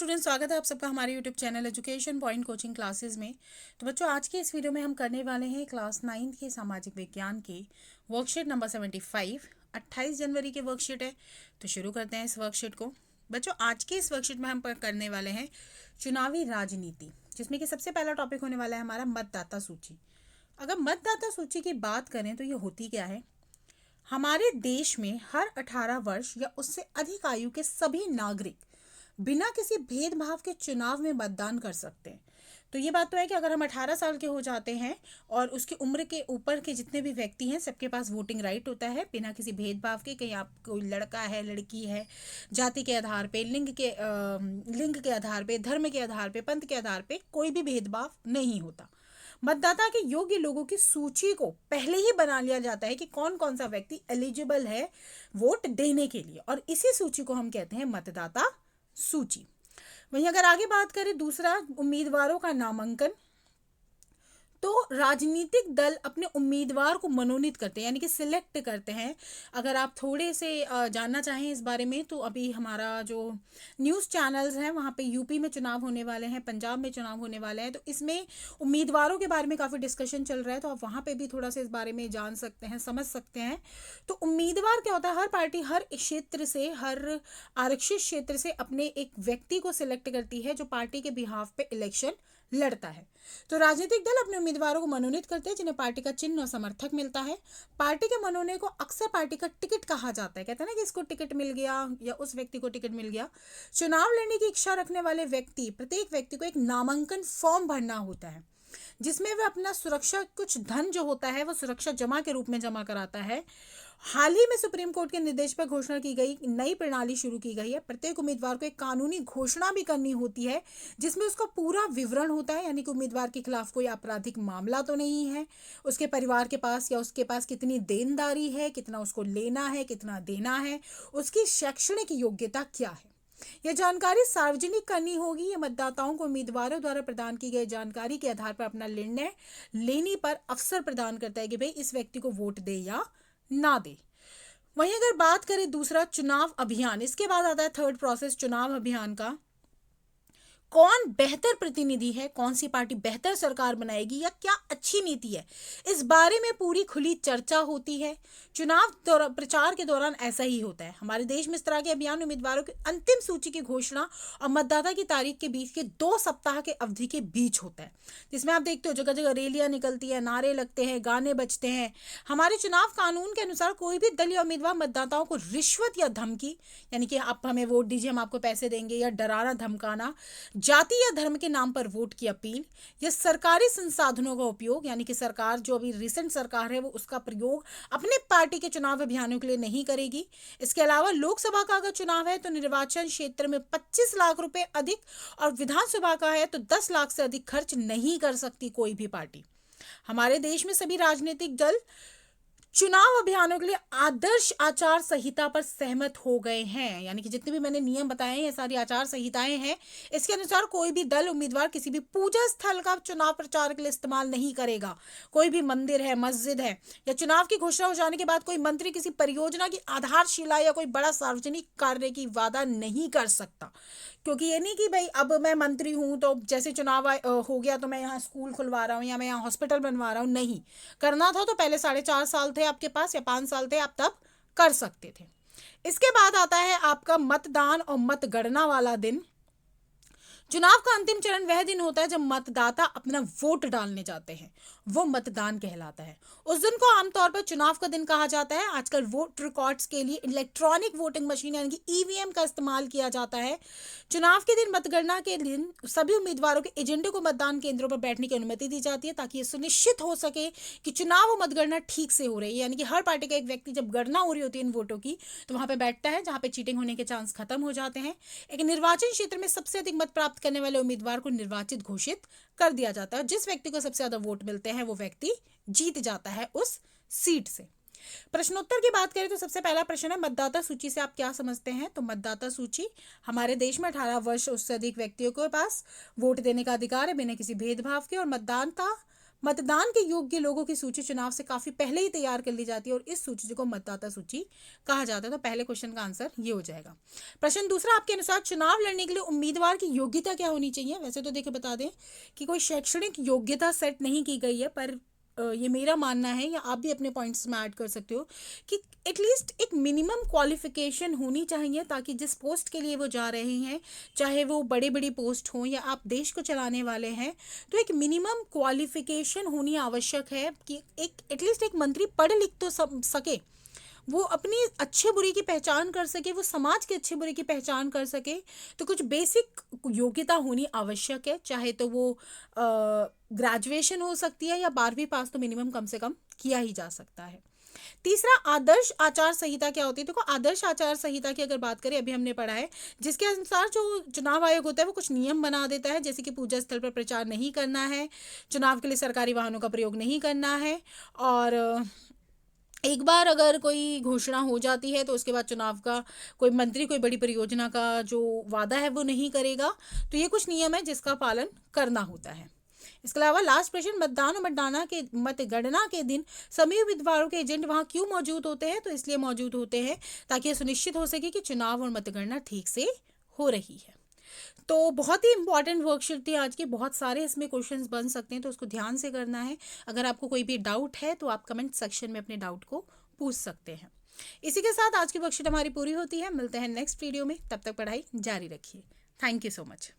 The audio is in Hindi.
स्टूडेंट, स्वागत है आप सबका हमारे YouTube channel education point coaching classes में। तो बच्चों, आज के इस वीडियो में हम करने वाले हैं क्लास 9 के सामाजिक विज्ञान के वर्कशीट नंबर 75। 28 जनवरी के वर्कशीट है, तो शुरू करते हैं इस वर्कशीट को। बच्चों, आज के इस वर्कशीट में हम करने वाले हैं चुनावी राजनीति, जिसमें कि सबसे पहला टॉपिक होने वाला है हमारा मतदाता सूची। अगर मतदाता सूची की बात करें तो ये होती क्या है? हमारे देश में हर 18 वर्ष या उससे अधिक आयु के सभी नागरिक बिना किसी भेदभाव के चुनाव में मतदान कर सकते हैं। तो ये बात तो है कि अगर हम 18 साल के हो जाते हैं और उसकी उम्र के ऊपर के जितने भी व्यक्ति हैं, सबके पास वोटिंग राइट होता है बिना किसी भेदभाव के। कहीं आप कोई लड़का है, लड़की है, जाति के आधार पे, लिंग के आधार पे, धर्म के आधार पे, पंथ के आधार पे कोई भी भेदभाव नहीं होता। मतदाता के योग्य लोगों की सूची को पहले ही बना लिया जाता है कि कौन कौन सा व्यक्ति एलिजिबल है वोट देने के लिए, और इसी सूची को हम कहते हैं मतदाता सूची। वहीं अगर आगे बात करें दूसरा, उम्मीदवारों का नामांकन, तो राजनीतिक दल अपने उम्मीदवार को मनोनीत करते हैं, यानी कि सिलेक्ट करते हैं। अगर आप थोड़े से जानना चाहें इस बारे में, तो अभी हमारा जो न्यूज़ चैनल्स हैं वहाँ पे यूपी में चुनाव होने वाले हैं, पंजाब में चुनाव होने वाले हैं, तो इसमें उम्मीदवारों के बारे में काफ़ी डिस्कशन चल रहा है, तो आप वहाँ पे भी थोड़ा सा इस बारे में जान सकते हैं, समझ सकते हैं। तो उम्मीदवार क्या होता है? हर पार्टी हर क्षेत्र से, हर आरक्षित क्षेत्र से अपने एक व्यक्ति को सिलेक्ट करती है जो पार्टी के बिहाफ पे इलेक्शन लड़ता है। तो राजनीतिक दल अपने उम्मीदवारों को मनोनीत करते हैं जिन्हें पार्टी का चिन्ह और समर्थक मिलता है। पार्टी के मनोनयन को अक्सर पार्टी का टिकट कहा जाता है। कहते हैं ना कि इसको टिकट मिल गया या उस व्यक्ति को टिकट मिल गया। चुनाव लड़ने की इच्छा रखने वाले व्यक्ति, प्रत्येक व्यक्ति को एक नामांकन फॉर्म भरना होता है, जिसमें वह अपना सुरक्षा कुछ धन जो होता है वो सुरक्षा जमा के रूप में जमा कराता है। हाल ही में सुप्रीम कोर्ट के निर्देश पर घोषणा की गई नई प्रणाली शुरू की गई है। प्रत्येक उम्मीदवार को एक कानूनी घोषणा भी करनी होती है, जिसमें उसका पूरा विवरण होता है, यानी कि उम्मीदवार के खिलाफ कोई आपराधिक मामला तो नहीं है, उसके परिवार के पास या उसके पास कितनी देनदारी है, कितना उसको लेना है, कितना देना है, उसकी शैक्षणिक योग्यता क्या है। यह जानकारी सार्वजनिक करनी होगी। ये मतदाताओं को उम्मीदवारों द्वारा प्रदान की गई जानकारी के आधार पर अपना निर्णय लेने पर अवसर प्रदान करता है कि भाई इस व्यक्ति को वोट दे या ना दे। वहीं अगर बात करें दूसरा, चुनाव अभियान, इसके बाद आता है थर्ड प्रोसेस चुनाव अभियान का। कौन बेहतर प्रतिनिधि है, कौन सी पार्टी बेहतर सरकार बनाएगी या क्या अच्छी नीति है, इस बारे में पूरी खुली चर्चा होती है। चुनाव प्रचार के दौरान ऐसा ही होता है। हमारे देश में इस तरह के अभियान उम्मीदवारों की अंतिम सूची की घोषणा और मतदाता की तारीख के बीच के 2 सप्ताह के अवधि के बीच होता है, जिसमें आप देखते हो जगह जगह रैलियां निकलती है, नारे लगते हैं, गाने बजते हैं। हमारे चुनाव कानून के अनुसार कोई भी दल या उम्मीदवार मतदाताओं को रिश्वत या धमकी, यानी कि आप हमें वोट दीजिए, हम आपको पैसे देंगे, या डराना धमकाना, जाति या धर्म के नाम पर वोट की अपील, या सरकारी संसाधनों का उपयोग, यानी कि सरकार जो अभी रिसेंट सरकार है वो उसका प्रयोग अपने पार्टी के चुनाव अभियानों के लिए नहीं करेगी। इसके अलावा लोकसभा का अगर चुनाव है तो निर्वाचन क्षेत्र में 25 लाख रुपए अधिक, और विधानसभा का है तो 10 लाख से अधिक खर्च नहीं कर सकती कोई भी पार्टी। हमारे देश में सभी राजनीतिक दल चुनाव अभियानों के लिए आदर्श आचार संहिता पर सहमत हो गए हैं, यानी कि जितने भी मैंने नियम बताए हैं, सारी आचार संहिताएं हैं। इसके अनुसार कोई भी दल, उम्मीदवार किसी भी पूजा स्थल का चुनाव प्रचार के लिए इस्तेमाल नहीं करेगा। कोई भी मंदिर है, मस्जिद है, या चुनाव की घोषणा हो जाने के बाद कोई मंत्री किसी परियोजना की आधारशिला या कोई बड़ा सार्वजनिक कार्य की वादा नहीं कर सकता। क्योंकि ये नहीं कि भाई अब मैं मंत्री हूं तो जैसे चुनाव हो गया तो मैं यहाँ स्कूल खुलवा रहा हूँ या मैं यहाँ हॉस्पिटल बनवा रहा हूँ। नहीं, करना था तो पहले 4.5 साल थे आपके पास या 5 साल थे, आप तब कर सकते थे। इसके बाद आता है आपका मतदान और मतगणना वाला दिन। चुनाव का अंतिम चरण वह दिन होता है जब मतदाता अपना वोट डालने जाते हैं, वो मतदान कहलाता है। उस दिन को आमतौर पर चुनाव का दिन कहा जाता है। आजकल वोट रिकॉर्ड्स के लिए इलेक्ट्रॉनिक वोटिंग मशीन यानी कि ईवीएम का इस्तेमाल किया जाता है। चुनाव के दिन, मतगणना के दिन, सभी उम्मीदवारों के एजेंडे को मतदान केंद्रों पर बैठने की अनुमति दी जाती है, ताकि ये सुनिश्चित हो सके कि चुनाव और मतगणना ठीक से हो रही है। यानी कि हर पार्टी का एक व्यक्ति जब गणना हो रही होती है इन वोटों की, तो वहां पर बैठता है जहां पे चीटिंग होने के चांस खत्म हो जाते हैं। एक निर्वाचन क्षेत्र में सबसे अधिक मत प्राप्त करने वाले उम्मीदवार को निर्वाचित घोषित कर दिया जाता है। जिस व्यक्ति को सबसे ज्यादा वोट मिलते हैं वो व्यक्ति जीत जाता है उस सीट से। प्रश्नोत्तर की बात करें तो सबसे पहला प्रश्न है, मतदाता सूची से आप क्या समझते हैं? तो मतदाता सूची, हमारे देश में 18 वर्ष उससे अधिक व्यक्तियों के पास वोट देने का अधिकार है बिना किसी भेदभाव के, और मतदान के योग्य लोगों की सूची चुनाव से काफी पहले ही तैयार कर ली जाती है और इस सूची को मतदाता सूची कहा जाता है। तो पहले क्वेश्चन का आंसर ये हो जाएगा। प्रश्न दूसरा, आपके अनुसार चुनाव लड़ने के लिए उम्मीदवार की योग्यता क्या होनी चाहिए? वैसे तो देखिए बता दें कि कोई शैक्षणिक योग्यता सेट नहीं की गई है, पर ये मेरा मानना है, या आप भी अपने पॉइंट्स में ऐड कर सकते हो, कि एटलीस्ट एक मिनिमम क्वालिफिकेशन होनी चाहिए, ताकि जिस पोस्ट के लिए वो जा रहे हैं, चाहे वो बड़े बड़ी पोस्ट हों या आप देश को चलाने वाले हैं, तो एक मिनिमम क्वालिफिकेशन होनी आवश्यक है कि एक एटलीस्ट एक मंत्री पढ़ लिख तो सके, वो अपनी अच्छे बुरे की पहचान कर सके, वो समाज के अच्छे बुरे की पहचान कर सके। तो कुछ बेसिक योग्यता होनी आवश्यक है, चाहे तो वो ग्रेजुएशन हो सकती है या 12वीं पास तो मिनिमम कम से कम किया ही जा सकता है। तीसरा, आदर्श आचार संहिता क्या होती है? देखो, आदर्श आचार संहिता की अगर बात करें, अभी हमने पढ़ा है, जिसके अनुसार जो चुनाव आयोग होता है वो कुछ नियम बना देता है, जैसे कि पूजा स्थल पर प्रचार नहीं करना है, चुनाव के लिए सरकारी वाहनों का प्रयोग नहीं करना है, और एक बार अगर कोई घोषणा हो जाती है तो उसके बाद चुनाव का कोई मंत्री कोई बड़ी परियोजना का जो वादा है वो नहीं करेगा। तो ये कुछ नियम है जिसका पालन करना होता है। इसके अलावा लास्ट प्रश्न, मतदान और मतगणना के दिन सभी उम्मीदवारों के एजेंट वहां क्यों मौजूद होते हैं? तो इसलिए मौजूद होते हैं ताकि यह सुनिश्चित हो सके कि चुनाव और मतगणना ठीक से हो रही है। तो बहुत ही इंपॉर्टेंट वर्कशीट थी आज की, बहुत सारे इसमें क्वेश्चंस बन सकते हैं, तो उसको ध्यान से करना है। अगर आपको कोई भी डाउट है तो आप कमेंट सेक्शन में अपने डाउट को पूछ सकते हैं। इसी के साथ आज की वर्कशीट हमारी पूरी होती है। मिलते हैं नेक्स्ट वीडियो में, तब तक पढ़ाई जारी रखिए। Thank you so much.